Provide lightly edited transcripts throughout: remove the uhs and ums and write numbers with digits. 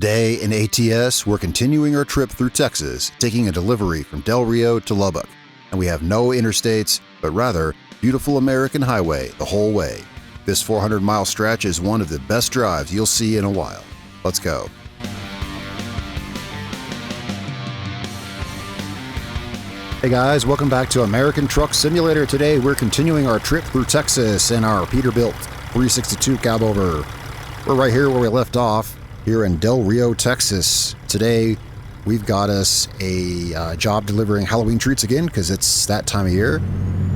Today in ATS, we're continuing our trip through Texas, taking a delivery from Del Rio to Lubbock. And we have no interstates, but rather beautiful American highway the whole way. This 400-mile stretch is one of the best drives you'll see in a while. Let's go. Hey guys, welcome back to American Truck Simulator. Today we're continuing our trip through Texas in our Peterbilt 362 Cabover. We're right here where we left off, here in Del Rio, Texas. Today we've got us a job delivering Halloween treats again, because it's that time of year.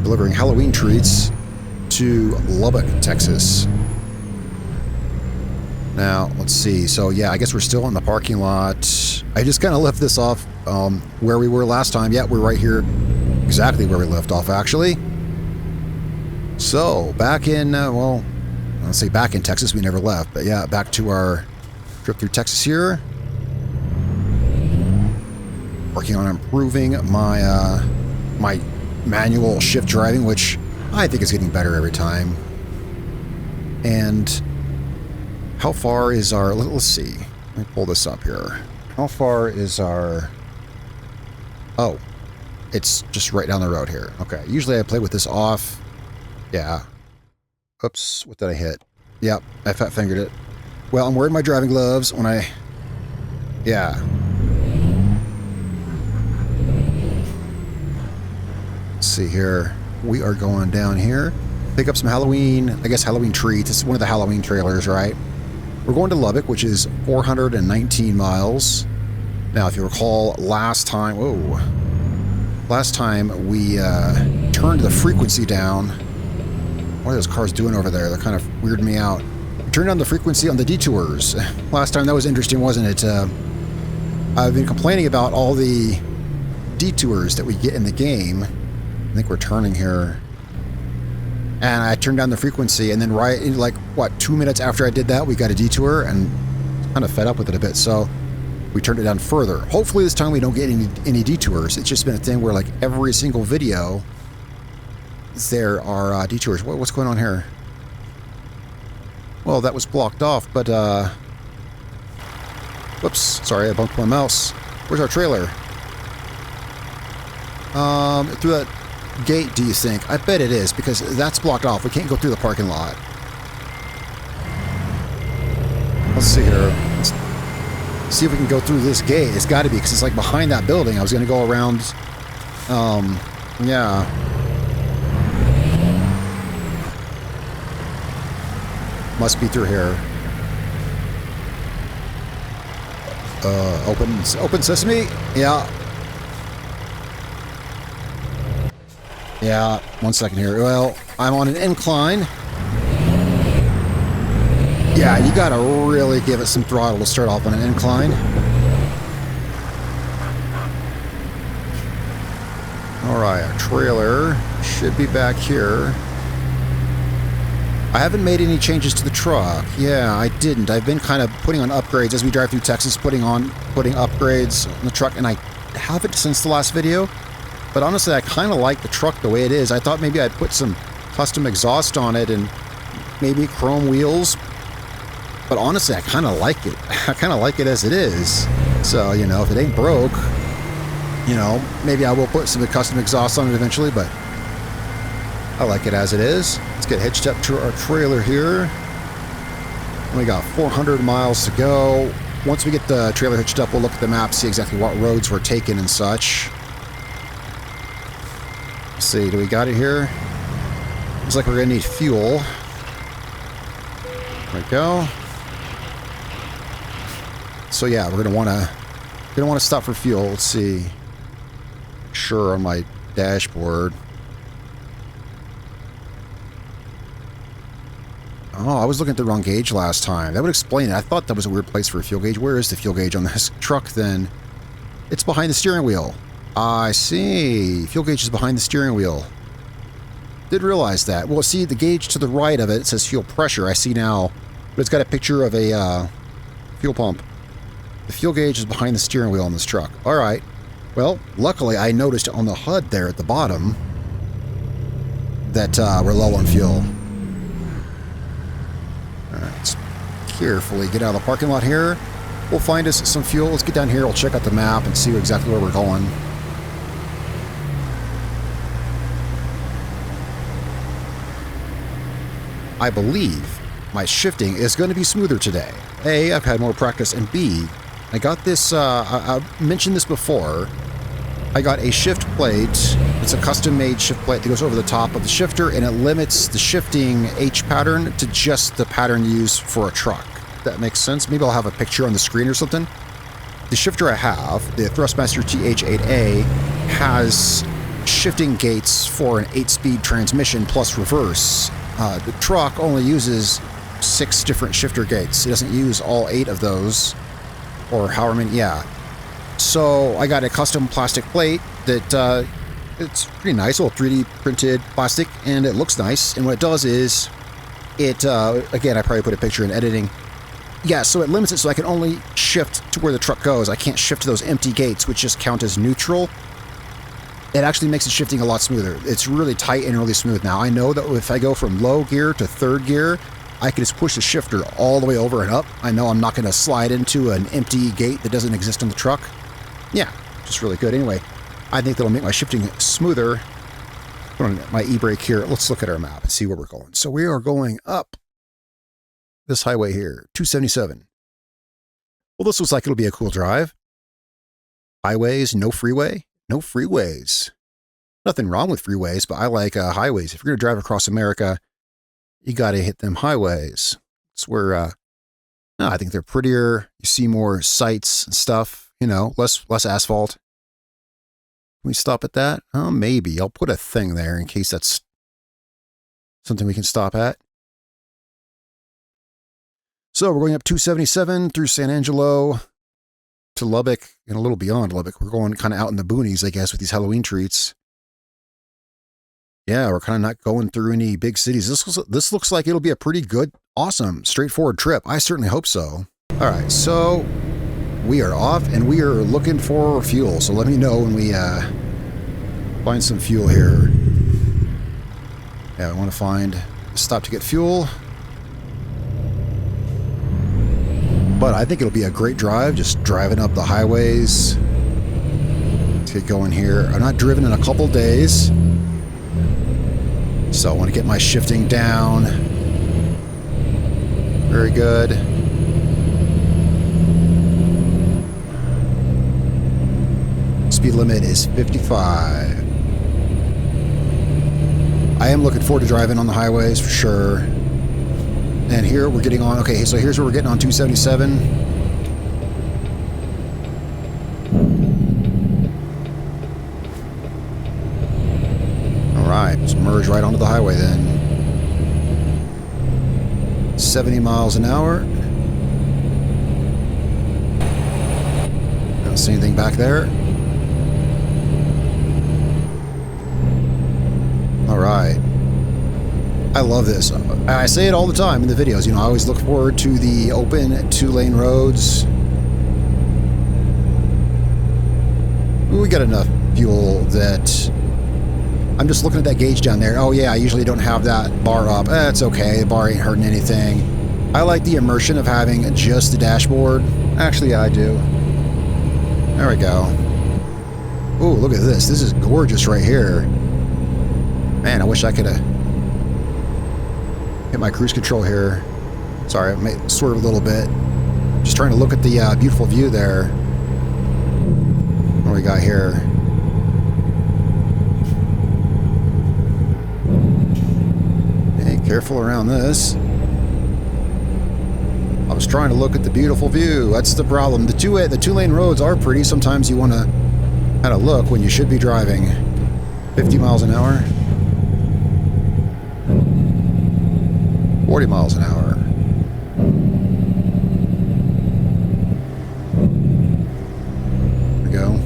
Delivering Halloween treats to Lubbock, Texas. Now, let's see. So yeah, I guess we're still in the parking lot. I just kind of left this off where we were last time. Yeah, we're right here, exactly where we left off, actually. So, back in, well, I'll say back in Texas, we never left. But yeah, back to our trip through Texas here. Working on improving my, my manual shift driving, which I think is getting better every time. And how far is our, let's see, let me pull this up here. How far is our, oh, it's just right down the road here. Okay, usually I play with this off. Yeah. Oops, what did I hit? Yep, I fat fingered it. Well, I'm wearing my driving gloves when I, yeah. Let's see here. We are going down here. Pick up some Halloween, I guess Halloween treats. It's one of the Halloween trailers, right? We're going to Lubbock, which is 419 miles. Now, if you recall, last time we turned the frequency down. What are those cars doing over there? They're kind of weirding me out. We turned down the frequency on the detours. Last time that was interesting, wasn't it? I've been complaining about all the detours that we get in the game. I think we're turning here. And I turned down the frequency, and then right in, like, what, 2 minutes after I did that, we got a detour, and kind of fed up with it a bit, so we turned it down further. Hopefully this time we don't get any detours. It's just been a thing where, like, every single video there are detours. What's going on here? Well, that was blocked off, but, whoops, sorry, I bumped my mouse. Where's our trailer? Through that gate, do you think? I bet it is, because that's blocked off. We can't go through the parking lot. Let's see here. Let's see if we can go through this gate. It's got to be, because it's like behind that building. I was going to go around, yeah. Must be through here. Open sesame? Yeah. Yeah, 1 second here. Well, I'm on an incline. Yeah, you gotta really give it some throttle to start off on an incline. Alright, our trailer should be back here. I haven't made any changes to the truck. Yeah, I didn't. I've been kind of putting on upgrades as we drive through Texas, putting upgrades on the truck, and I haven't since the last video. But honestly, I kind of like the truck the way it is. I thought maybe I'd put some custom exhaust on it and maybe chrome wheels. But honestly, I kind of like it. I kind of like it as it is. So, you know, if it ain't broke, you know, maybe I will put some custom exhaust on it eventually, but I like it as it is. Let's get hitched up to our trailer here. We got 400 miles to go. Once we get the trailer hitched up, we'll look at the map, see exactly what roads we're taking and such. Let's see, do we got it here? Looks like we're gonna need fuel. There we go. So yeah, we're gonna wanna stop for fuel. Let's see. Sure, on my dashboard. Oh, I was looking at the wrong gauge last time. That would explain it. I thought that was a weird place for a fuel gauge. Where is the fuel gauge on this truck then? It's behind the steering wheel. I see. Fuel gauge is behind the steering wheel. Did realize that. Well, see, the gauge to the right of it says fuel pressure. I see now. But it's got a picture of a fuel pump. The fuel gauge is behind the steering wheel on this truck. All right. Well, luckily I noticed on the HUD there at the bottom that we're low on fuel. All right, let's carefully get out of the parking lot here. We'll find us some fuel. Let's get down here. We'll check out the map and see exactly where we're going. I believe my shifting is going to be smoother today. A, I've had more practice, and B, I got this, I mentioned this before, I got a shift plate. It's a custom-made shift plate that goes over the top of the shifter, and it limits the shifting H pattern to just the pattern used for a truck. That makes sense. Maybe I'll have a picture on the screen or something. The shifter I have, the Thrustmaster TH8A, has shifting gates for an 8-speed transmission plus reverse. The truck only uses 6 different shifter gates. It doesn't use all 8 of those, or however many, yeah. So I got a custom plastic plate that it's pretty nice, little 3D printed plastic, and it looks nice. And what it does is, it, again, I probably put a picture in editing. Yeah, so it limits it so I can only shift to where the truck goes. I can't shift to those empty gates, which just count as neutral. It actually makes the shifting a lot smoother. It's really tight and really smooth now. I know that if I go from low gear to 3rd gear, I can just push the shifter all the way over and up. I know I'm not going to slide into an empty gate that doesn't exist on the truck. Yeah, just really good. Anyway, I think that'll make my shifting smoother. Put on my e-brake here. Let's look at our map and see where we're going. So we are going up this highway here, 277. Well, this looks like it'll be a cool drive. Highways, no freeway. No freeways. Nothing wrong with freeways, but I like highways. If you're going to drive across America, you got to hit them highways. It's where, no, I think they're prettier. You see more sights and stuff, you know, less asphalt. Can we stop at that? Oh, maybe. I'll put a thing there in case that's something we can stop at. So we're going up 277 through San Angelo to Lubbock and a little beyond Lubbock. We're going kind of out in the boonies, I guess, with these Halloween treats. Yeah, we're kind of not going through any big cities. This looks like it'll be a pretty good, awesome, straightforward trip. I certainly hope so. All right, so we are off and we are looking for fuel. So let me know when we find some fuel here. Yeah, I want to find a stop to get fuel. But I think it'll be a great drive, just driving up the highways. Let's get going here. I'm not driven in a couple days, so I want to get my shifting down. Very good. Speed limit is 55. I am looking forward to driving on the highways for sure. And here we're getting on, okay, so here's where we're getting on 277. All right, let's merge right onto the highway then. 70 miles an hour. Don't see anything back there. All right. I love this. I say it all the time in the videos. You know, I always look forward to the open 2-lane roads. We got enough fuel that I'm just looking at that gauge down there. Oh yeah, I usually don't have that bar up. It's okay. The bar ain't hurting anything. I like the immersion of having just the dashboard. Actually, I do. There we go. Ooh, look at this. This is gorgeous right here. Man, I wish I could have hit my cruise control here. Sorry, I may swerve a little bit. Just trying to look at the beautiful view there. What do we got here? Hey, careful around this. I was trying to look at the beautiful view. That's the problem. The two-lane roads are pretty. Sometimes you want to kind of look when you should be driving. 50 miles an hour. 40 miles an hour. There we go.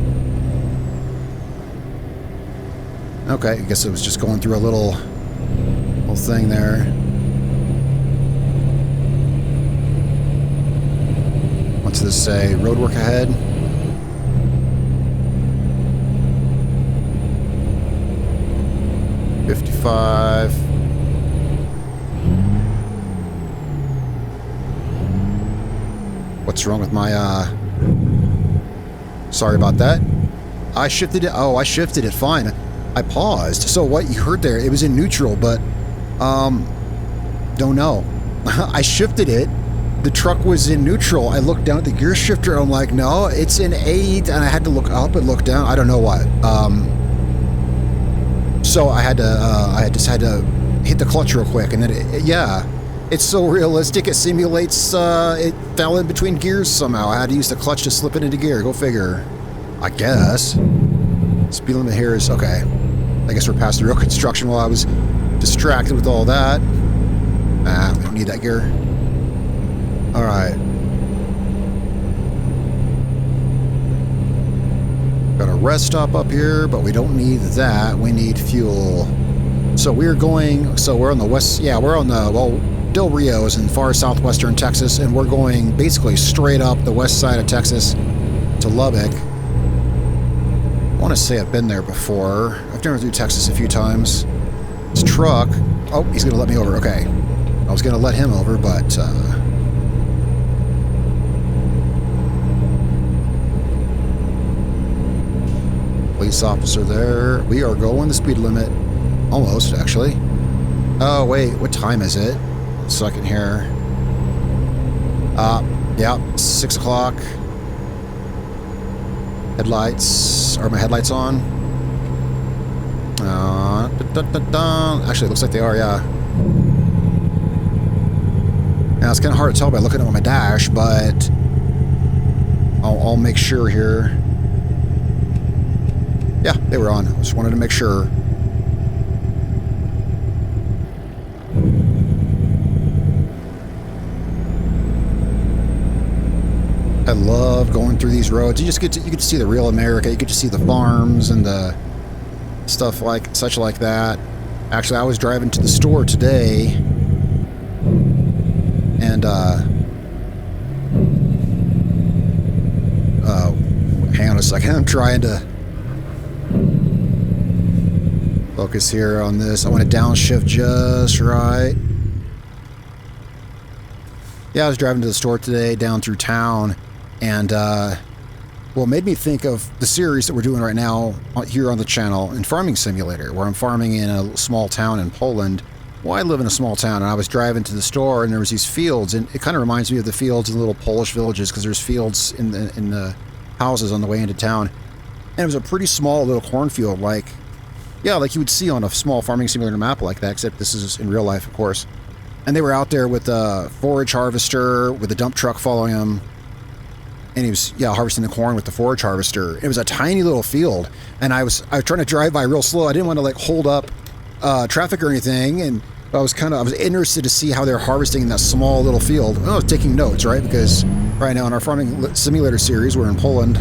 Okay, I guess it was just going through a little thing there. What's this say? Roadwork ahead. $55. What's wrong with my, Sorry about that. I shifted it. Oh, I shifted it. Fine. I paused. So what you heard there, it was in neutral, but, don't know. I shifted it. The truck was in neutral. I looked down at the gear shifter. I'm like, no, it's in 8, and I had to look up and look down. I don't know what. So I had to, I just had to hit the clutch real quick, and then, yeah, it's so realistic. It simulates, it fell in between gears somehow. I had to use the clutch to slip it into gear. Go figure. I guess. Speed limit here is, okay. I guess we're past the real construction while I was distracted with all that. Ah, we don't need that gear. Alright. Got a rest stop up here, but we don't need that. We need fuel. So we're going, so we're on the west, yeah, we're on the, well, Del Rio's in far southwestern Texas, and we're going basically straight up the west side of Texas to Lubbock. I want to say I've been there before. I've driven through Texas a few times. This truck, oh, he's going to let me over, okay. I was going to let him over, but, police officer there. We are going the speed limit. Almost, actually. Oh, wait. What time is it? Second here. Yeah. 6 o'clock. Headlights. Are my headlights on? Actually, it looks like they are, yeah. Now, it's kind of hard to tell by looking at my dash, but I'll make sure here. Yeah, they were on. I just wanted to make sure. I love going through these roads. You get to see the real America. You get to see the farms and the stuff such like that. Actually, I was driving to the store today, and hang on a second. I'm trying to focus here on this. I want to downshift just right. Yeah, I was driving to the store today down through town, and well, it made me think of the series that we're doing right now here on the channel in Farming Simulator, where I'm farming in a small town in Poland. Well, I live in a small town, and I was driving to the store, and there was these fields, and it kind of reminds me of the fields in the little Polish villages, because there's fields in the houses on the way into town. And it was a pretty small little cornfield, like you would see on a small Farming Simulator map like that, except this is in real life, of course. And they were out there with a forage harvester, with a dump truck following him. And he was, harvesting the corn with the forage harvester. It was a tiny little field. And I was trying to drive by real slow. I didn't want to, hold up traffic or anything. And I was interested to see how they're harvesting in that small little field. I was taking notes, right? Because right now in our Farming Simulator series, we're in Poland.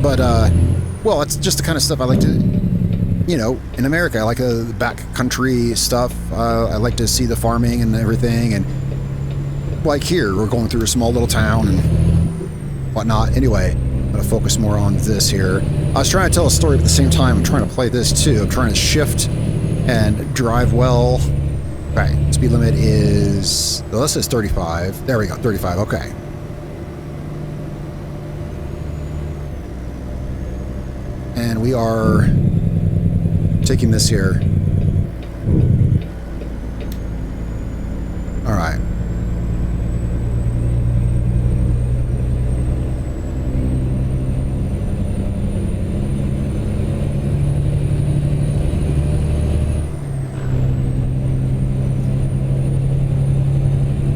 But, well, it's just the kind of stuff I like to... in America, I like the backcountry stuff. I like to see the farming and everything. And like here, we're going through a small little town and whatnot. Anyway, I'm going to focus more on this here. I was trying to tell a story, but at the same time, I'm trying to play this too. I'm trying to shift and drive well. Okay, speed limit is... Well, this is 35. There we go, 35. Okay. And we are... taking this here. All right.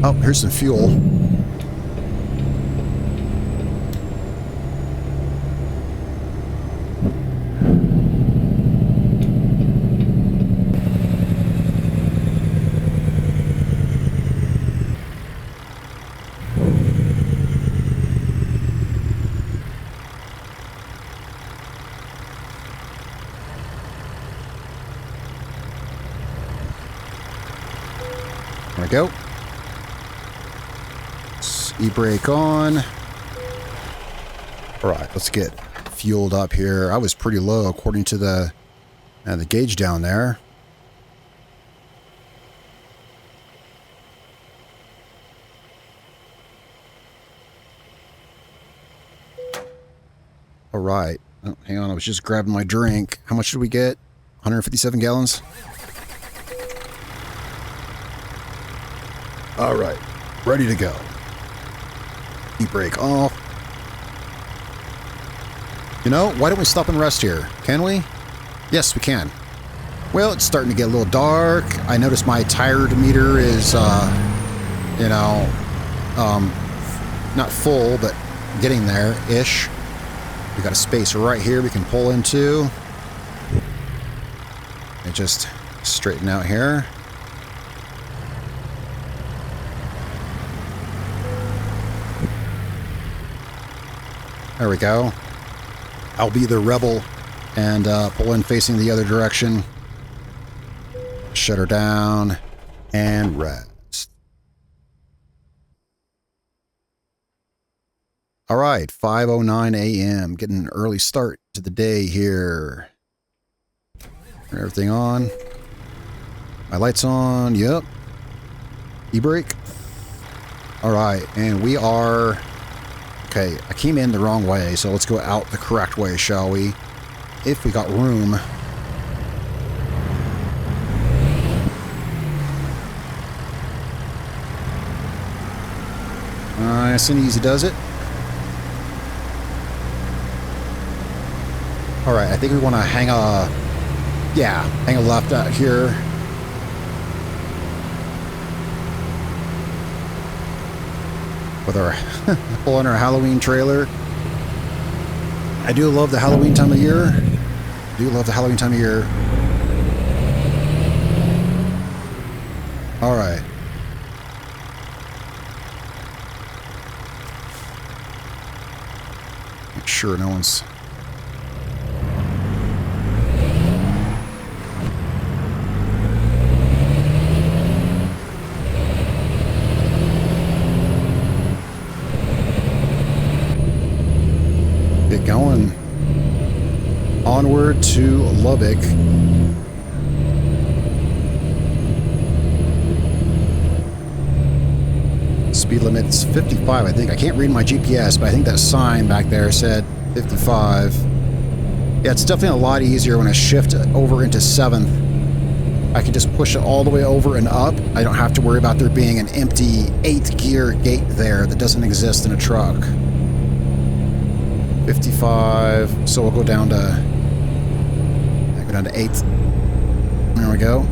Oh, here's some fuel. There we go. E-brake on. All right, let's get fueled up here. I was pretty low according to the gauge down there. All right. Oh, hang on, I was just grabbing my drink. How much did we get? 157 gallons? All right. Ready to go. E-brake off. You know, why don't we stop and rest here? Can we? Yes, we can. Well, it's starting to get a little dark. I noticed my tire meter is, you know, not full, but getting there-ish. We got a space right here we can pull into. And just straighten out here. There we go. I'll be the rebel and pull in facing the other direction. Shut her down and rest. All right, 5:09 a.m. Getting an early start to the day here. Turn everything on. My lights on. Yep. E-brake. All right, and we are... Okay, I came in the wrong way, so let's go out the correct way, shall we? If we got room. Nice and easy does it. Alright, I think we want to hang a... Yeah, hang a left out here. With our pulling our Halloween trailer. I do love the Halloween time of year. All right. Make sure no one's... Get going. Onward to Lubbock. Speed limit's 55, I think. I can't read my GPS, but I think that sign back there said 55. Yeah, it's definitely a lot easier when I shift over into 7th. I can just push it all the way over and up. I don't have to worry about there being an empty 8th gear gate there that doesn't exist in a truck. 55, so we'll go down to 8th. There we go.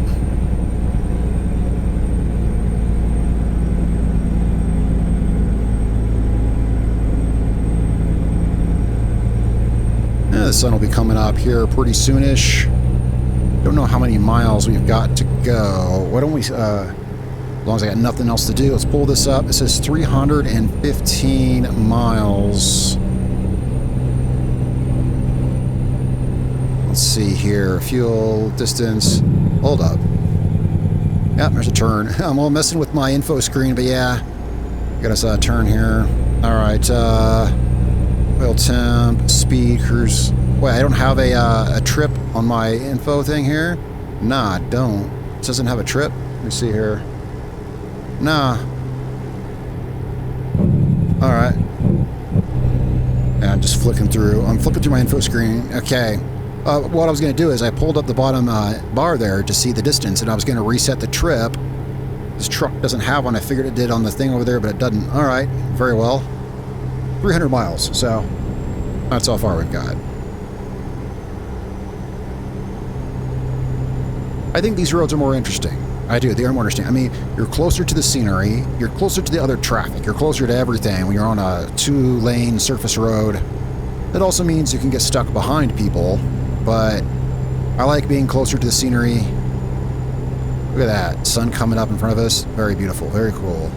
Yeah, the sun will be coming up here pretty soonish. Don't know how many miles we've got to go. Why don't we, as long as I got nothing else to do, let's pull this up. It says 315 miles. Let's see here. Fuel, distance. Hold up. Yep, there's a turn. I'm all messing with my info screen, but yeah. Got us a turn here. Alright, oil temp, speed, cruise. Wait, I don't have a trip on my info thing here? Nah, I don't. It doesn't have a trip? Let me see here. Nah. Alright. Yeah, I'm just flicking through. I'm flipping through my info screen. Okay. What I was going to do is I pulled up the bottom bar there to see the distance, and I was going to reset the trip. This truck doesn't have one. I figured it did on the thing over there, but it doesn't. All right, very well. 300 miles, so that's how far we've got. I think these roads are more interesting. I do. They are more interesting. I mean, you're closer to the scenery. You're closer to the other traffic. You're closer to everything when you're on a 2-lane surface road. That also means you can get stuck behind people. But I like being closer to the scenery. Look at that. Sun coming up in front of us. Very beautiful. Very cool.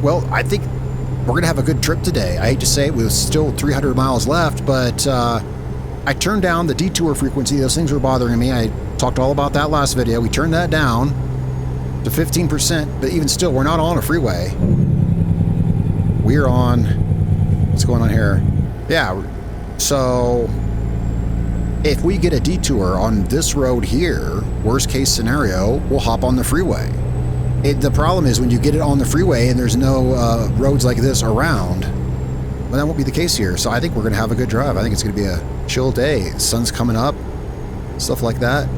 Well, I think we're going to have a good trip today. I hate to say it, we have still 300 miles left, but I turned down the detour frequency. Those things were bothering me. I talked all about that last video. We turned that down to 15%, but even still, we're not on a freeway. We're on... What's going on here? Yeah, so if we get a detour on this road here, worst case scenario, we'll hop on the freeway. The problem is when you get it on the freeway and there's no roads like this around. But that won't be the case here. So I think we're going to have a good drive. I think it's going to be a chill day. The sun's coming up. Stuff like that.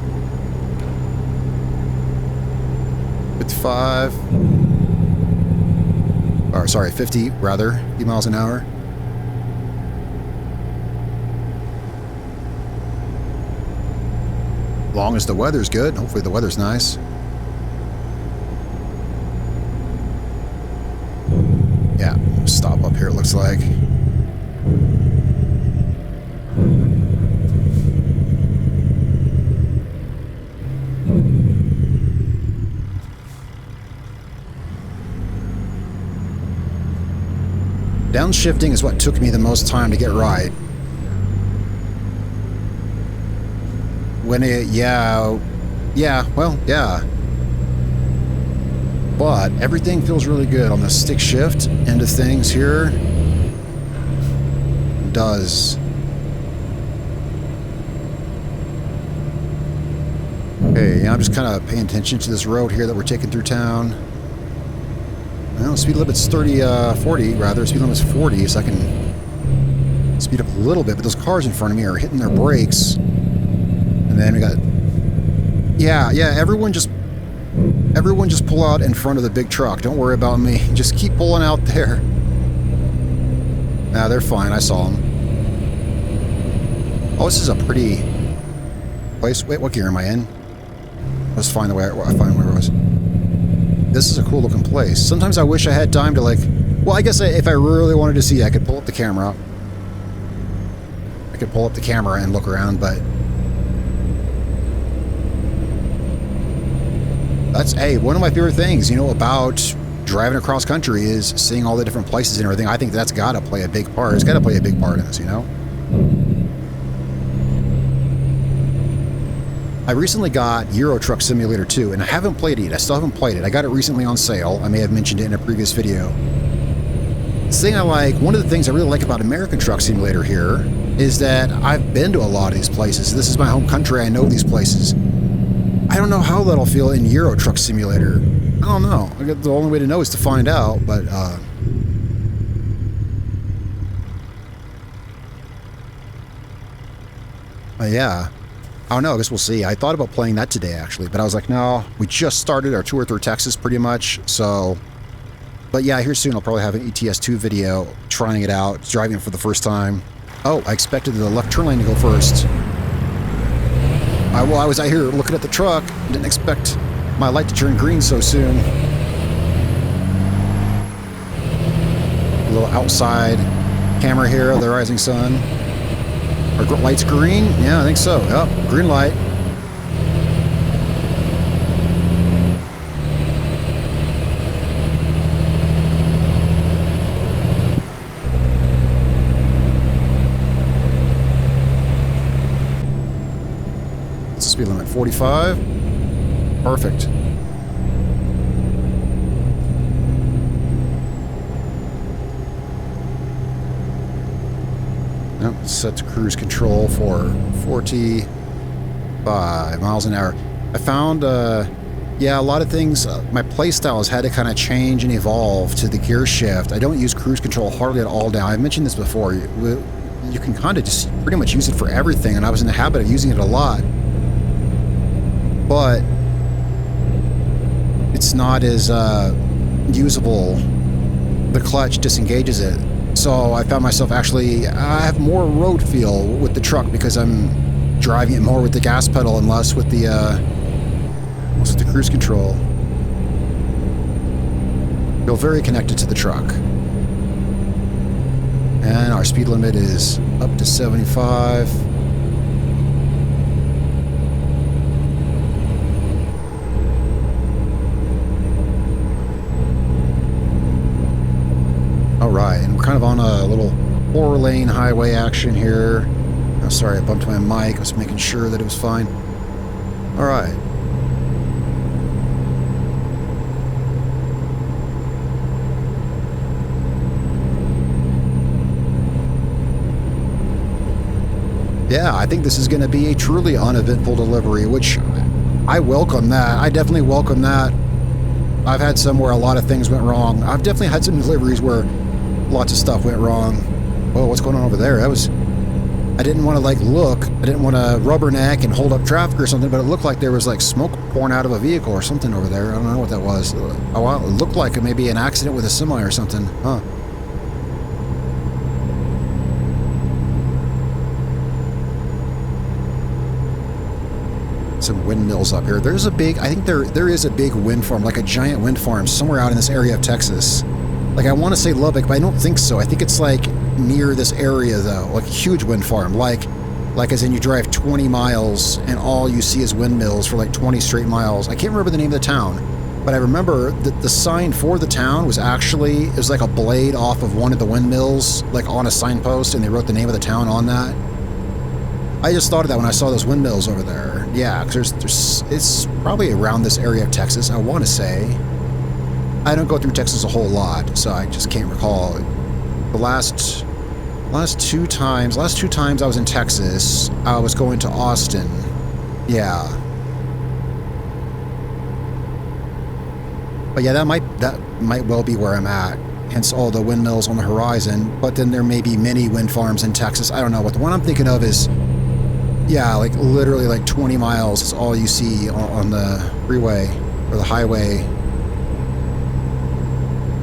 55. Or sorry, 50 rather. 50 miles an hour. As long as the weather's good. Hopefully the weather's nice. Yeah, stop up here it looks like. Downshifting is what took me the most time to get right. When it, yeah, well, yeah. But everything feels really good on the stick shift end of things here. It does. Okay, yeah, I'm just kind of paying attention to this road here that we're taking through town. Well, speed limit's 40 rather. Speed limit's 40, so I can speed up a little bit. But those cars in front of me are hitting their brakes. And then we got, yeah, everyone just pull out in front of the big truck. Don't worry about me. Just keep pulling out there. Nah, they're fine. I saw them. Oh, this is a pretty place. Wait, what gear am I in? Let's find the way. I find where it was. This is a cool looking place. Sometimes I wish I had time to, like, well, I guess if I really wanted to see, I could pull up the camera. I could pull up the camera and look around, but that's, hey, one of my favorite things, you know, about driving across country is seeing all the different places and everything. I think that's got to play a big part. It's got to play a big part in this, you know? I recently got Euro Truck Simulator 2, and I haven't played it yet. I still haven't played it. I got it recently on sale. I may have mentioned it in a previous video. The thing I like, one of the things I really like about American Truck Simulator here is that I've been to a lot of these places. This is my home country. I know these places. I don't know how that'll feel in Euro Truck Simulator. I don't know. I got the only way to know is to find out, but yeah. I don't know. I guess we'll see. I thought about playing that today, actually, but I was like, no, we just started our tour through Texas pretty much, so. But yeah, here soon I'll probably have an ATS 2 video trying it out, driving it for the first time. Oh, I expected the left turn lane to go first. Well, I was out here looking at the truck. Didn't expect my light to turn green so soon. A little outside camera here of the rising sun. Our light's green? Yeah, I think so. Yep, green light. Speed limit 45. Perfect. Yep, set to cruise control for 45 miles an hour. I found, yeah, a lot of things, my playstyle has had to kind of change and evolve to the gear shift. I don't use cruise control hardly at all now. I've mentioned this before. You can kind of just pretty much use it for everything, and I was in the habit of using it a lot. But it's not as usable. The clutch disengages it. So I found myself actually, I have more road feel with the truck because I'm driving it more with the gas pedal and less with the cruise control. Feel very connected to the truck. And our speed limit is up to 75. Alright, and we're kind of on a little 4-lane highway action here. Oh, sorry, I bumped my mic. I was making sure that it was fine. Alright. Yeah, I think this is going to be a truly uneventful delivery, which I welcome that. I definitely welcome that. I've had some where a lot of things went wrong. I've definitely had some deliveries where lots of stuff went wrong. Oh, what's going on over there? That was... I didn't want to, like, look. I didn't want to rubberneck and hold up traffic or something, but it looked like there was, like, smoke pouring out of a vehicle or something over there. I don't know what that was. Oh, well, it looked like it may be an accident with a semi or something. Huh. Some windmills up here. There's a big... I think there is a big wind farm, like a giant wind farm somewhere out in this area of Texas. Like, I want to say Lubbock, but I don't think so. I think it's, like, near this area, though. Like, a huge wind farm. Like as in you drive 20 miles and all you see is windmills for, like, 20 straight miles. I can't remember the name of the town, but I remember that the sign for the town was actually... It was like a blade off of one of the windmills, like, on a signpost, and they wrote the name of the town on that. I just thought of that when I saw those windmills over there. Yeah, because it's probably around this area of Texas, I want to say. I don't go through Texas a whole lot, so I just can't recall. The last two times I was in Texas, I was going to Austin. Yeah. But yeah, that might well be where I'm at. Hence all the windmills on the horizon. But then there may be many wind farms in Texas. I don't know. But the one I'm thinking of is, yeah, like literally like 20 miles is all you see on the freeway or the highway.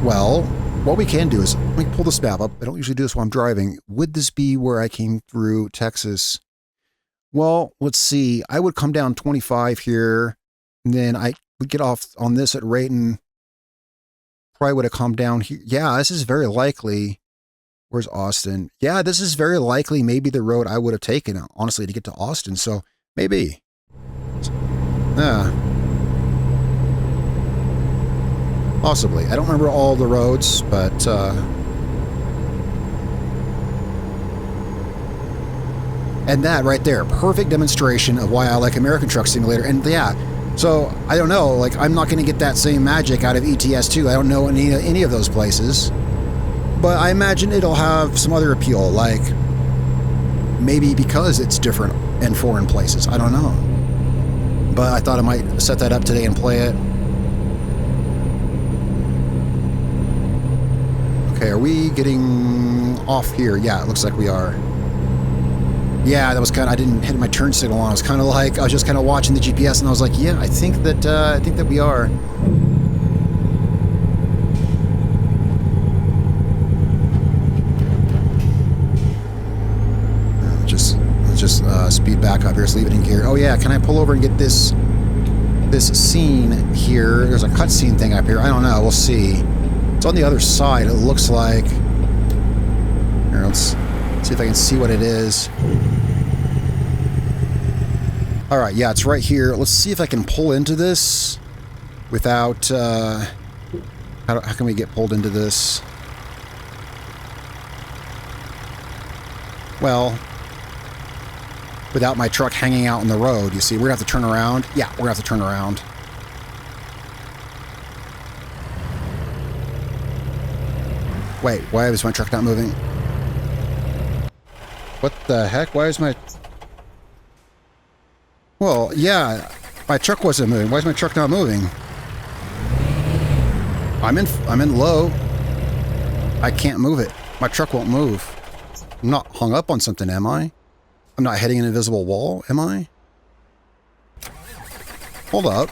Well, what we can do is, let me pull this map up. I don't usually do this while I'm driving. Would this be where I came through Texas? Well, let's see. I would come down 25 here, and then I would get off on this at Rayton. Probably would have come down here. Yeah, this is very likely. Where's Austin? Yeah, this is very likely maybe the road I would have taken, honestly, to get to Austin. So, maybe. Yeah. Possibly. I don't remember all the roads, but and that right there, perfect demonstration of why I like American Truck Simulator. And yeah, so I don't know, like I'm not going to get that same magic out of ATS 2. I don't know any of those places, but I imagine it'll have some other appeal, like maybe because it's different in foreign places. I don't know, but I thought I might set that up today and play it. Okay, are we getting off here? Yeah, it looks like we are. Yeah, that was kind of, I didn't hit my turn signal on. I was kind of like, I was just kind of watching the GPS and I was like, yeah, I think that we are. Let's just speed back up here, let's leave it in gear. Oh yeah, can I pull over and get this scene here? There's a cutscene thing up here. I don't know, we'll see. It's on the other side, it looks like. Here, let's see if I can see what it is. Alright, yeah, it's right here. Let's see if I can pull into this without... how can we get pulled into this? Well, without my truck hanging out on the road, you see. We're going to have to turn around. Yeah, we're going to have to turn around. Wait, why is my truck not moving? What the heck? Why is my... Well, yeah, my truck wasn't moving. Why is my truck not moving? I'm in low. I can't move it. My truck won't move. I'm not hung up on something, am I? I'm not hitting an invisible wall, am I? Hold up.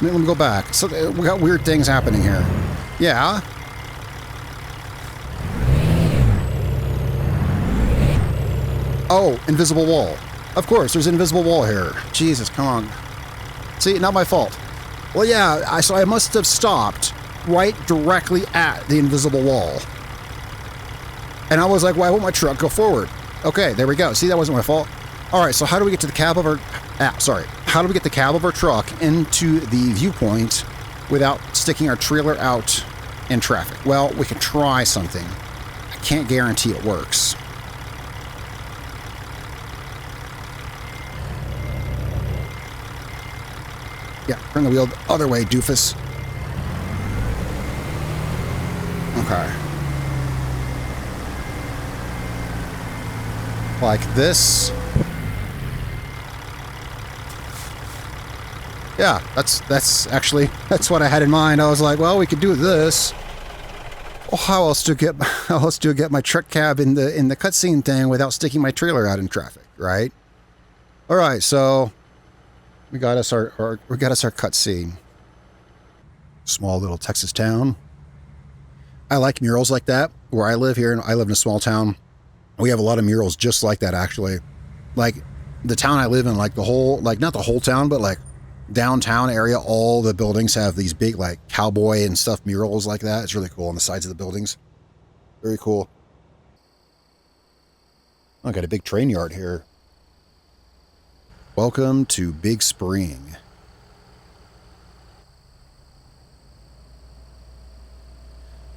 Let me go back. So we got weird things happening here. Yeah. Oh, invisible wall. Of course, there's an invisible wall here. Jesus, come on. See, not my fault. Well, yeah, so I must have stopped right directly at the invisible wall. And I was like, why won't my truck go forward? Okay, there we go. See, that wasn't my fault. All right, so how do we get to the Cabover... How do we get the Cabover truck into the viewpoint without sticking our trailer out in traffic? Well, we can try something. I can't guarantee it works. Yeah, turn the wheel the other way, doofus. Okay. Like this. Yeah, that's actually, that's what I had in mind. I was like, well, we could do this. Well, how else do I get my truck cab in the cutscene thing without sticking my trailer out in traffic, right? All right, so we got us our cutscene. Small little Texas town. I like murals like that. Where I live here, and I live in a small town, we have a lot of murals just like that, actually. Like, the town I live in, like the whole, like not the whole town, but like downtown area, all the buildings have these big like cowboy and stuff murals like that. It's really cool on the sides of the buildings. Very cool. I got a big train yard here. Welcome to Big Spring.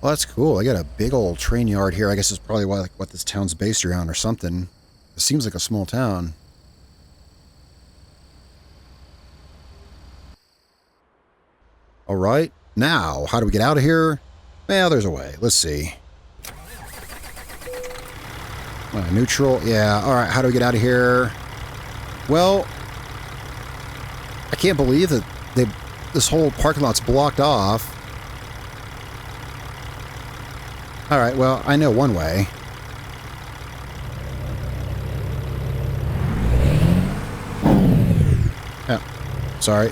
Well, that's cool. I got a big old train yard here. I guess it's probably what this town's based around or something. It seems like a small town. All right. Now, how do we get out of here? Well, there's a way. Let's see. Neutral. Yeah. All right. How do we get out of here? Well, I can't believe that this whole parking lot's blocked off. All right. Well, I know one way. Yeah. Sorry.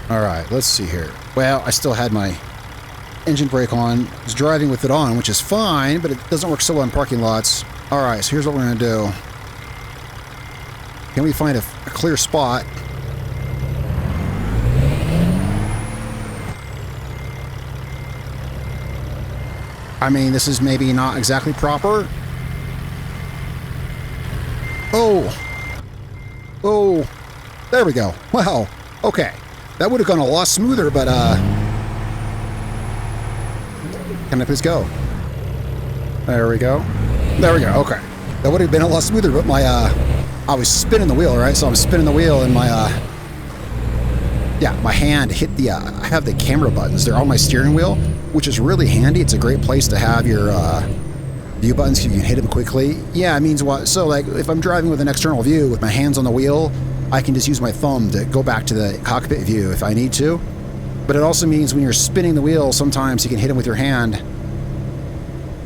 All right, let's see here. Well, I still had my engine brake on. I was driving with it on, which is fine, but it doesn't work so well in parking lots. All right, so here's what we're going to do. Can we find a clear spot? I mean, this is maybe not exactly proper. Oh. Oh. There we go. Wow. Okay. That would have gone a lot smoother, but, can I please go? There we go. There we go, okay. That would have been a lot smoother, but my, I was spinning the wheel, right? So I'm spinning the wheel and my, yeah, my hand hit the, I have the camera buttons. They're on my steering wheel, which is really handy. It's a great place to have your, view buttons so you can hit them quickly. Yeah, it means what? So, like, if I'm driving with an external view with my hands on the wheel, I can just use my thumb to go back to the cockpit view if I need to. But it also means when you're spinning the wheel, sometimes you can hit them with your hand.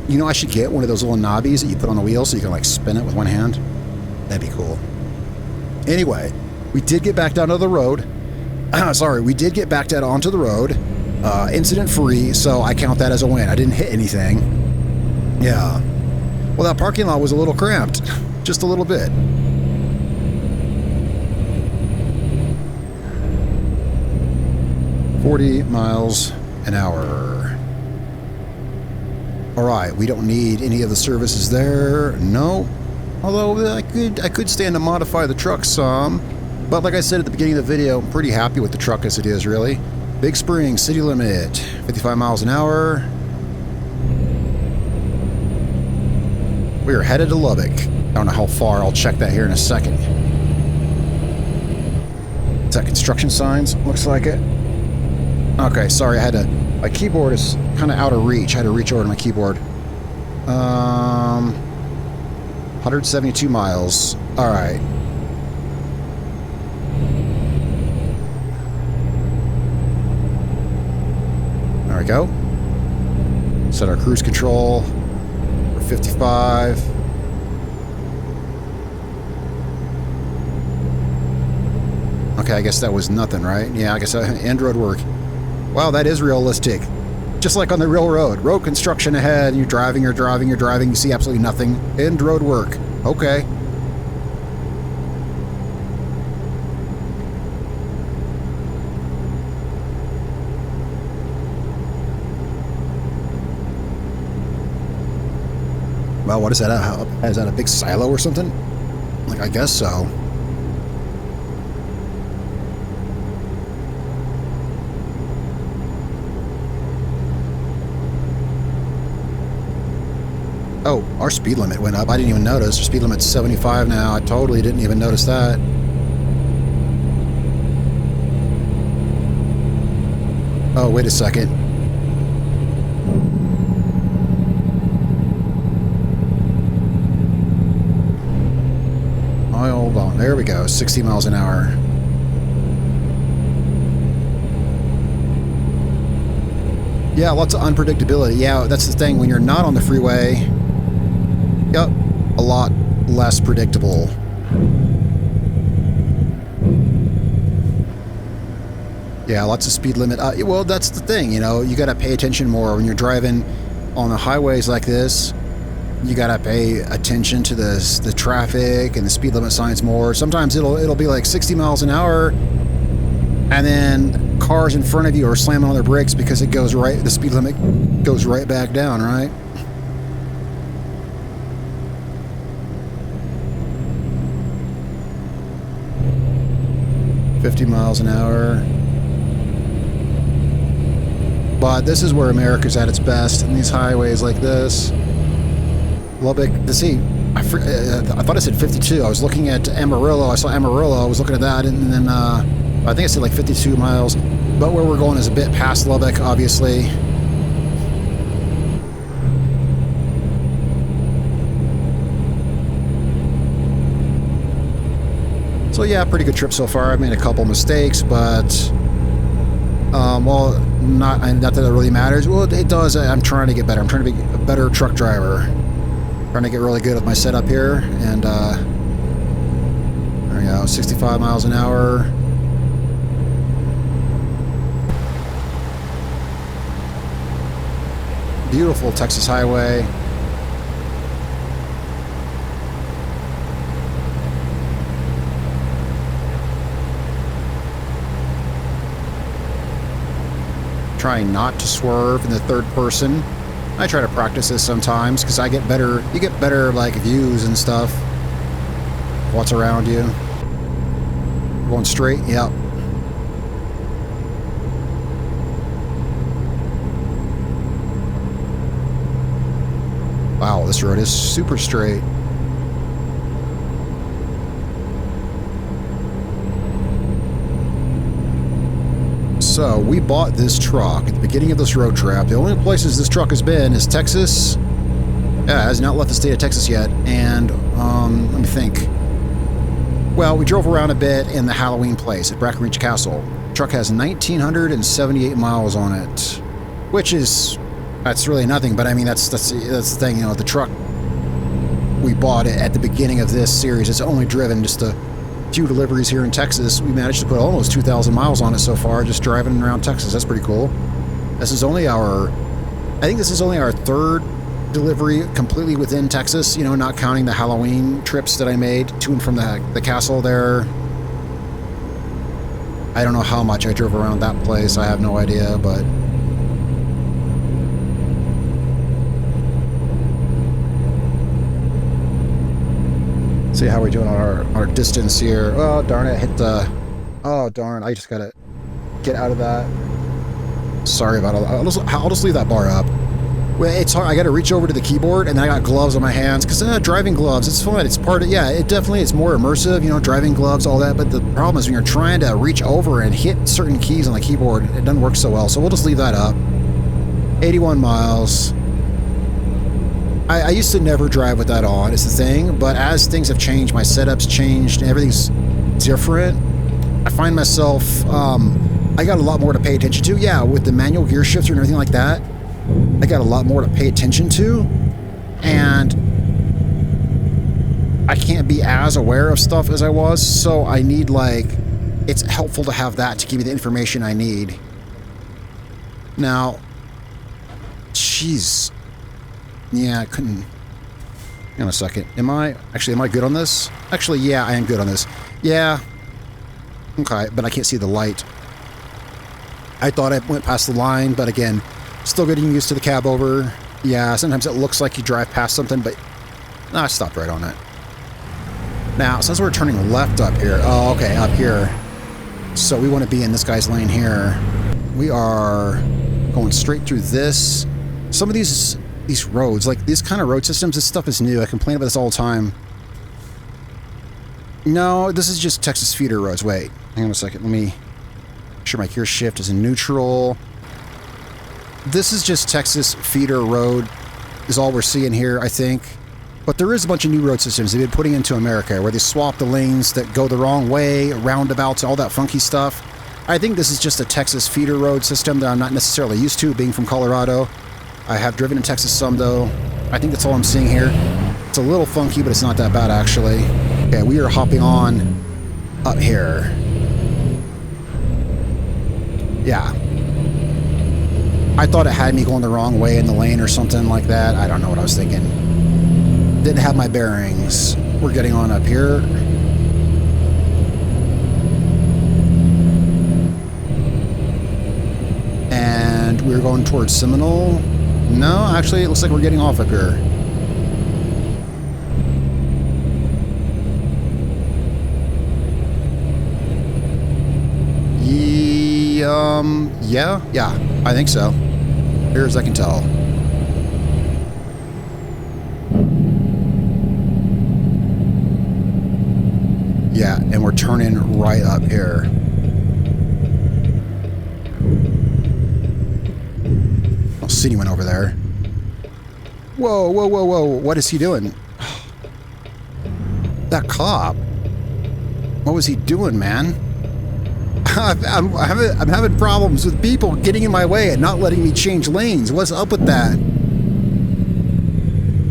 You know, I should get one of those little knobbies that you put on the wheel so you can, like, spin it with one hand. That'd be cool. Anyway, we did get back down to the road. Sorry, we did get back down onto the road. Incident-free, so I count that as a win. I didn't hit anything. Yeah. Well, that parking lot was a little cramped. Just a little bit. $40 miles an hour. All right, we don't need any of the services there. No. Although I could stand to modify the truck some. But like I said at the beginning of the video, I'm pretty happy with the truck as it is, really. Big Spring, city limit, 55 miles an hour. We are headed to Lubbock. I don't know how far. I'll check that here in a second. Is that construction signs? Looks like it. Okay, sorry, my keyboard is kind of out of reach. I had to reach over to my keyboard. 172 miles. All right. There we go. Set our cruise control for 55. Okay, I guess that was nothing, right? Yeah, I guess Android work. Wow, that is realistic. Just like on the real road. Road construction ahead, you're driving, you see absolutely nothing. End road work. Okay. Well, what is that? Is that a big silo or something? Like, I guess so. Oh, our speed limit went up. I didn't even notice. Our speed limit's 75 now. I totally didn't even notice that. Oh, wait a second. Miles There we go, 60 miles an hour. Yeah, lots of unpredictability. Yeah, that's the thing. When you're not on the freeway, yep, a lot less predictable. Yeah, lots of speed limit. Well, that's the thing, you know, you got to pay attention more when you're driving on the highways like this. You got to pay attention to the traffic and the speed limit signs more. Sometimes it'll be like 60 miles an hour, and then cars in front of you are slamming on their brakes because it goes right, the speed limit goes right back down, right? $50 miles an hour. But this is where America's at its best, in these highways like this. Lubbock, I thought I said 52. I was looking at Amarillo. I saw Amarillo. I was looking at that, and then I think I said like 52 miles. But where we're going is a bit past Lubbock, obviously. So yeah, pretty good trip so far. I've made a couple mistakes, but well, not that it really matters. Well, it does. I'm trying to get better. I'm trying to be a better truck driver. Trying to get really good with my setup here, and there we go, 65 miles an hour. Beautiful Texas highway. Trying not to swerve in the third person. I try to practice this sometimes because I get better. You get better like views and stuff. What's around you? Going straight. Yep. Wow, this road is super straight. So, we bought this truck at the beginning of this road trip. The only places this truck has been is Texas. Yeah, it has not left the state of Texas yet. And, let me think. Well, we drove around a bit in the Halloween place at Brackenridge Castle. The truck has 1,978 miles on it, which is, that's really nothing. But I mean, that's the thing, you know, the truck, we bought it at the beginning of this series. It's only driven just a few deliveries here in Texas. We managed to put almost 2,000 miles on it so far, just driving around Texas. That's pretty cool. This is only I think this is only our third delivery completely within Texas, you know, not counting the Halloween trips that I made to and from the castle there. I don't know how much I drove around that place. I have no idea, but see how we're doing on our distance here. Oh, darn it. Hit the... Oh, darn. I just gotta get out of that. Sorry about all that. I'll just leave that bar up. Well, it's hard. I gotta reach over to the keyboard, and then I got gloves on my hands. Because driving gloves, it's fun. It's part of... Yeah, it definitely is more immersive, you know, driving gloves, all that. But the problem is when you're trying to reach over and hit certain keys on the keyboard, it doesn't work so well. So we'll just leave that up. 81 miles. I used to never drive with that on, is the thing, but as things have changed, my setup's changed, and everything's different, I find myself, I got a lot more to pay attention to. Yeah, with the manual gear shifter and everything like that, I got a lot more to pay attention to, and I can't be as aware of stuff as I was, so I need, like, it's helpful to have that to give me the information I need. Now, jeez. Yeah, I couldn't... Hang on a second. Am I good on this? Actually, yeah, I am good on this. Yeah. Okay, but I can't see the light. I thought I went past the line, but again, still getting used to the Cabover. Yeah, sometimes it looks like you drive past something, but... No, I stopped right on it. Now, since we're turning left up here... Oh, okay, up here. So we want to be in this guy's lane here. We are going straight through this. Some of these roads, like these kind of road systems, this stuff is new. I complain about this all the time. No, this is just Texas feeder roads. Wait, hang on a second. Let me make sure my gear shift is in neutral. This is just Texas feeder road is all we're seeing here, I think. But there is a bunch of new road systems they've been putting into America where they swap the lanes that go the wrong way, roundabouts, all that funky stuff. I think this is just a Texas feeder road system that I'm not necessarily used to, being from Colorado. I have driven in Texas some, though. I think that's all I'm seeing here. It's a little funky, but it's not that bad, actually. Okay, we are hopping on up here. Yeah. I thought it had me going the wrong way in the lane or something like that. I don't know what I was thinking. Didn't have my bearings. We're getting on up here. And we're going towards Seminole. No, actually, it looks like we're getting off up here. Yeah, I think so. Here as I can tell. Yeah, and we're turning right up here. I don't see anyone over there. Whoa, whoa, whoa, whoa. What is he doing? That cop. What was he doing, man? I'm having problems with people getting in my way and not letting me change lanes. What's up with that?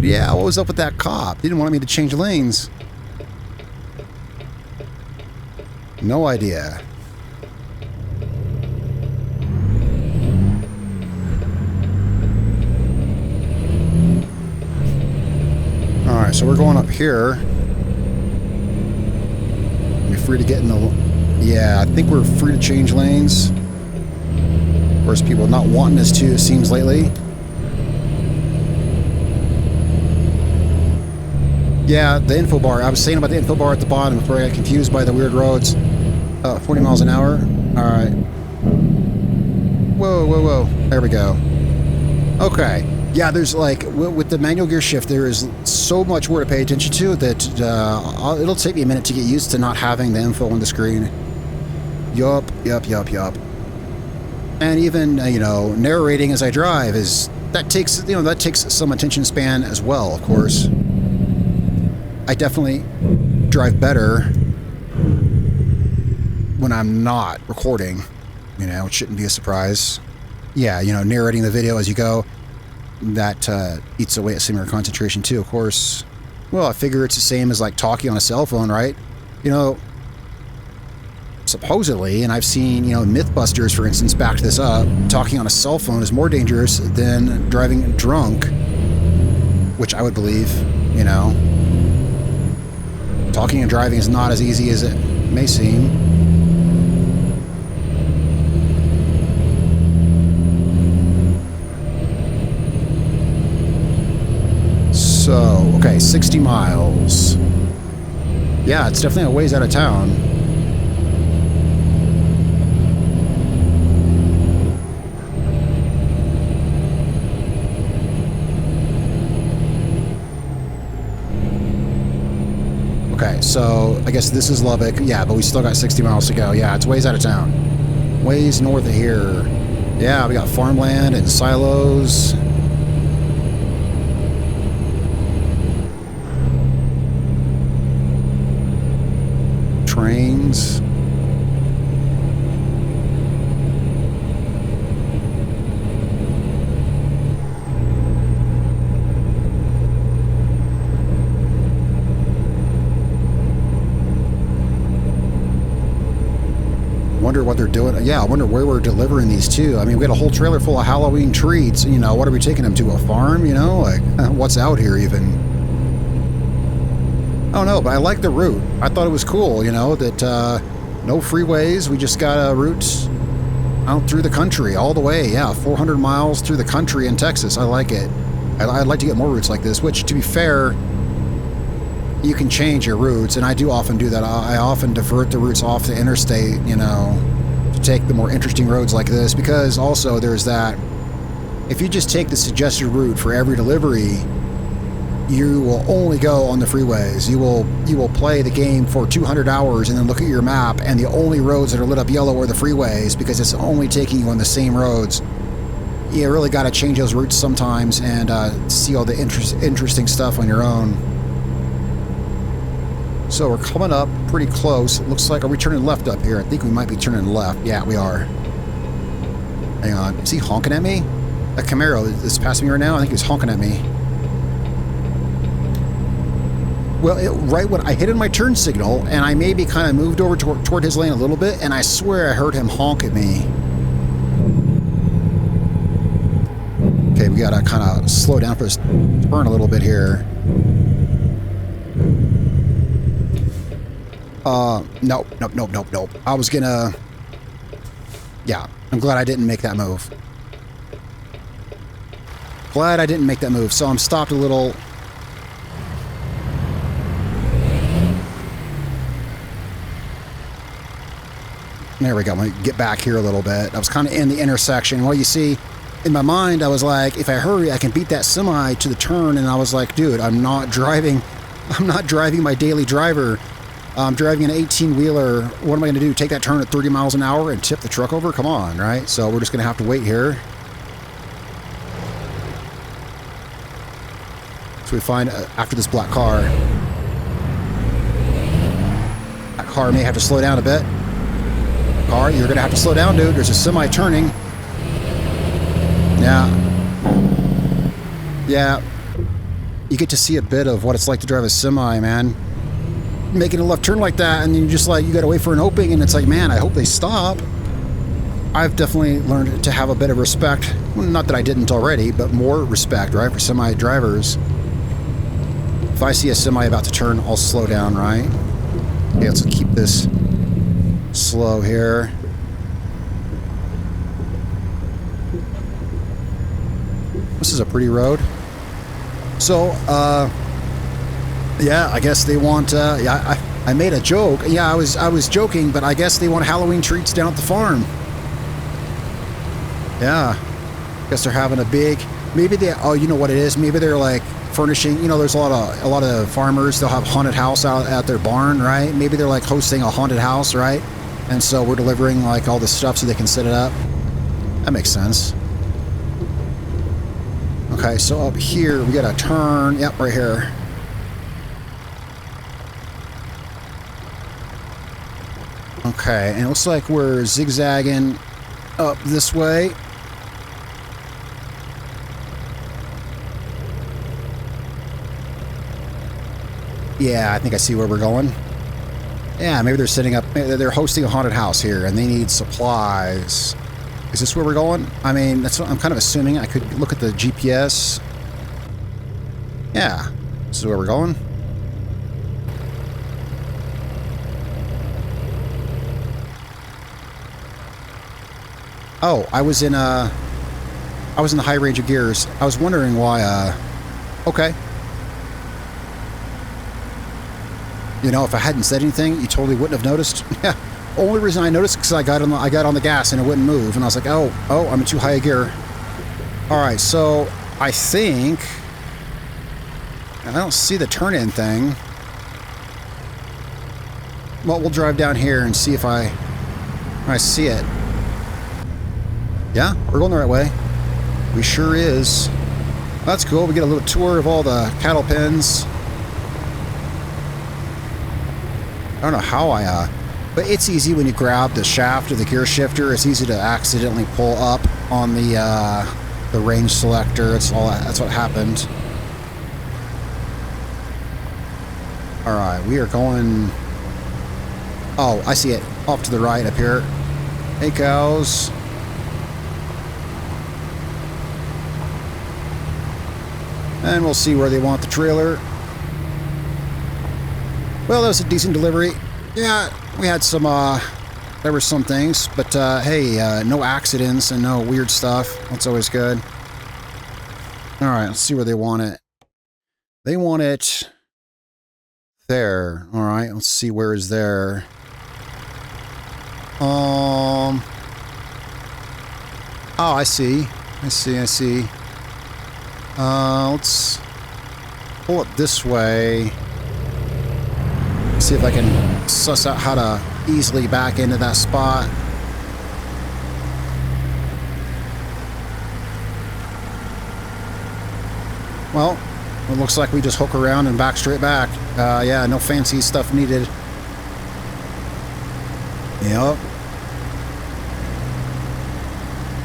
Yeah, what was up with that cop? He didn't want me to change lanes. No idea. Alright, so we're going up here. We're free to get in the... Yeah, I think we're free to change lanes. Of course, people not wanting us to, it seems lately. Yeah, the info bar. I was saying about the info bar at the bottom before I got confused by the weird roads. 40 miles an hour. Alright. Whoa, whoa, whoa. There we go. Okay. Yeah, there's like, with the manual gear shift, there is so much more to pay attention to that it'll take me a minute to get used to not having the info on the screen. Yup. And even, narrating as I drive that takes some attention span as well, of course. I definitely drive better when I'm not recording. It shouldn't be a surprise. Yeah, narrating the video as you go, that eats away at some of your concentration too, of course. Well, I figure it's the same as like talking on a cell phone, right? Supposedly, and I've seen, Mythbusters, for instance, backed this up, talking on a cell phone is more dangerous than driving drunk, which I would believe, Talking and driving is not as easy as it may seem. So, okay, 60 miles. Yeah, it's definitely a ways out of town. Okay, so I guess this is Lubbock. Yeah, but we still got 60 miles to go. Yeah, it's ways out of town. Ways north of here. Yeah, we got farmland and silos. Trains. Wonder what they're doing. Yeah, I wonder where we're delivering these to. I mean, we got a whole trailer full of Halloween treats. What are we taking them to? A farm? Like, what's out here even? I don't know, but I like the route. I thought it was cool, that no freeways. We just got a route out through the country all the way. Yeah, 400 miles through the country in Texas. I like it. I'd like to get more routes like this, which, to be fair, you can change your routes, and I do often do that. I often divert the routes off the interstate, to take the more interesting roads like this, because also there's that, if you just take the suggested route for every delivery, you will only go on the freeways. You will play the game for 200 hours and then look at your map, and the only roads that are lit up yellow are the freeways, because it's only taking you on the same roads. you really got to change those routes sometimes and see all the interesting stuff on your own. So we're coming up pretty close. It looks like, are we turning left up here? I think we might be turning left. Yeah, we are. Hang on. Is he honking at me? That Camaro is passing me right now. I think he's honking at me. Well, right when I hit in my turn signal, and I maybe kind of moved over toward his lane a little bit, and I swear I heard him honk at me. Okay, we gotta kind of slow down for this turn a little bit here. Nope. I was gonna... Yeah, I'm glad I didn't make that move. Glad I didn't make that move, so I'm stopped a little... There we go. I'm going to get back here a little bit. I was kind of in the intersection. Well, you see, in my mind, I was like, if I hurry, I can beat that semi to the turn. And I was like, dude, I'm not driving my daily driver. I'm driving an 18-wheeler. What am I going to do? Take that turn at 30 miles an hour and tip the truck over? Come on, right? So we're just going to have to wait here. So we find after this black car. That car may have to slow down a bit. Car, you're going to have to slow down, dude. There's a semi turning. Yeah. You get to see a bit of what it's like to drive a semi, man. Making a left turn like that, and you just like, you got to wait for an opening, and it's like, man, I hope they stop. I've definitely learned to have a bit of respect. Well, not that I didn't already, but more respect, right, for semi drivers. If I see a semi about to turn, I'll slow down, right? Okay, let's keep this slow here. This is a pretty road. So, yeah, I guess they want, yeah, I made a joke. Yeah, I was joking, but I guess they want Halloween treats down at the farm. Yeah. Guess they're having a big, maybe they, oh, you know what it is? Maybe they're like furnishing, you know, there's a lot of farmers, they'll have haunted house out at their barn, right? Maybe they're like hosting a haunted house, right? And so we're delivering like all this stuff so they can set it up. That makes sense. Okay, so up here we got a turn. Yep, right here. Okay, and it looks like we're zigzagging up this way. Yeah, I think I see where we're going. Yeah, maybe they're setting up, they're hosting a haunted house here and they need supplies. Is this where we're going? I mean, that's what I'm kind of assuming. I could look at the GPS. Yeah, this is where we're going. Oh, I was in the high range of gears. I was wondering why, okay. You know, if I hadn't said anything, you totally wouldn't have noticed. Yeah. Only reason I noticed is because I got on the gas and it wouldn't move, and I was like, oh, I'm in too high a gear. All right, so I think I don't see the turn-in thing. Well, we'll drive down here and see if I see it. Yeah, we're going the right way. We sure is. That's cool. We get a little tour of all the cattle pens. I don't know how but it's easy when you grab the shaft of the gear shifter. It's easy to accidentally pull up on the range selector. That's what happened. All right, we are going. Oh, I see it off to the right up here. Hey, cows. And we'll see where they want the trailer. Well, that was a decent delivery. Yeah, we had some, there were some things, but, hey, no accidents and no weird stuff. That's always good. All right, let's see where they want it. They want it there. All right, let's see where is there. Oh, I see. Let's pull it this way. See if I can suss out how to easily back into that spot. well, it looks like we just hook around and back straight back. Yeah, no fancy stuff needed. Yep.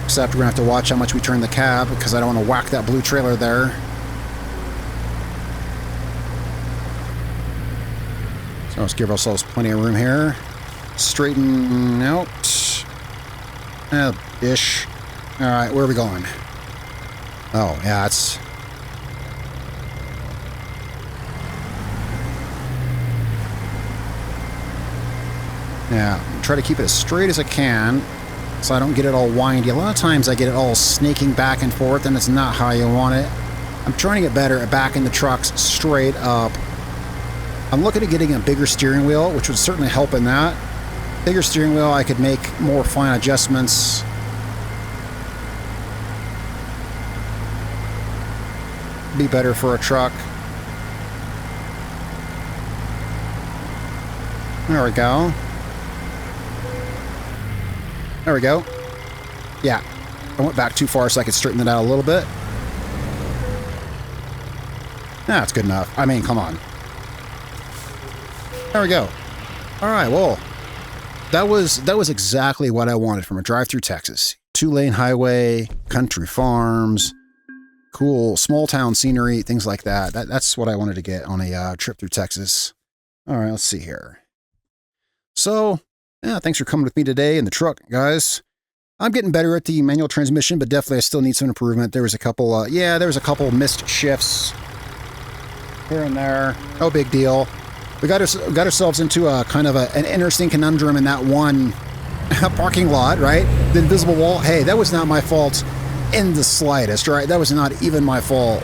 Except we're gonna have to watch how much we turn the cab because I don't want to whack that blue trailer there. So let's give ourselves plenty of room here. Straighten out. Ish. Alright, where are we going? Oh, yeah, it's... Yeah, try to keep it as straight as I can so I don't get it all windy. A lot of times I get it all snaking back and forth and it's not how you want it. I'm trying to get better at backing the trucks straight up. I'm looking at getting a bigger steering wheel, which would certainly help in that. Bigger steering wheel, I could make more fine adjustments. Be better for a truck. There we go. There we go. Yeah. I went back too far so I could straighten it out a little bit. That's good enough. I mean, come on. There we go. All right, well, that was exactly what I wanted from a drive through Texas. 2-lane highway, country farms, cool small town scenery, things like that. That's what I wanted to get on a trip through Texas. All right, let's see here. So, yeah, thanks for coming with me today in the truck, guys. I'm getting better at the manual transmission, but definitely I still need some improvement. There was a couple, there was a couple missed shifts here and there. No big deal. We got ourselves into a kind of an interesting conundrum in that one parking lot, right? The invisible wall. Hey, that was not my fault in the slightest, right? That was not even my fault.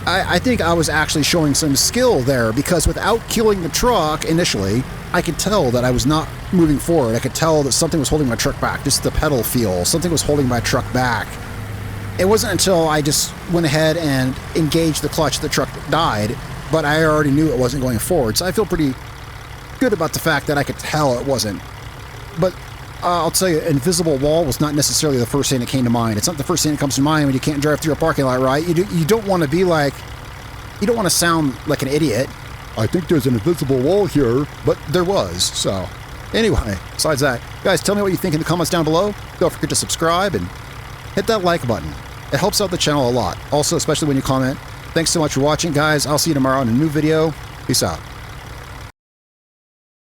I think I was actually showing some skill there because without killing the truck initially, I could tell that I was not moving forward. I could tell that something was holding my truck back, just the pedal feel. Something was holding my truck back. It wasn't until I just went ahead and engaged the clutch the truck died, but I already knew it wasn't going forward. So I feel pretty good about the fact that I could tell it wasn't. But I'll tell you, invisible wall was not necessarily the first thing that came to mind. It's not the first thing that comes to mind when you can't drive through a parking lot, right? You don't want to be like, you don't want to sound like an idiot. I think there's an invisible wall here, but there was. So anyway, besides that, guys, tell me what you think in the comments down below. Don't forget to subscribe and hit that like button. It helps out the channel a lot. Also, especially when you comment. Thanks so much for watching, guys. I'll see you tomorrow in a new video. Peace out.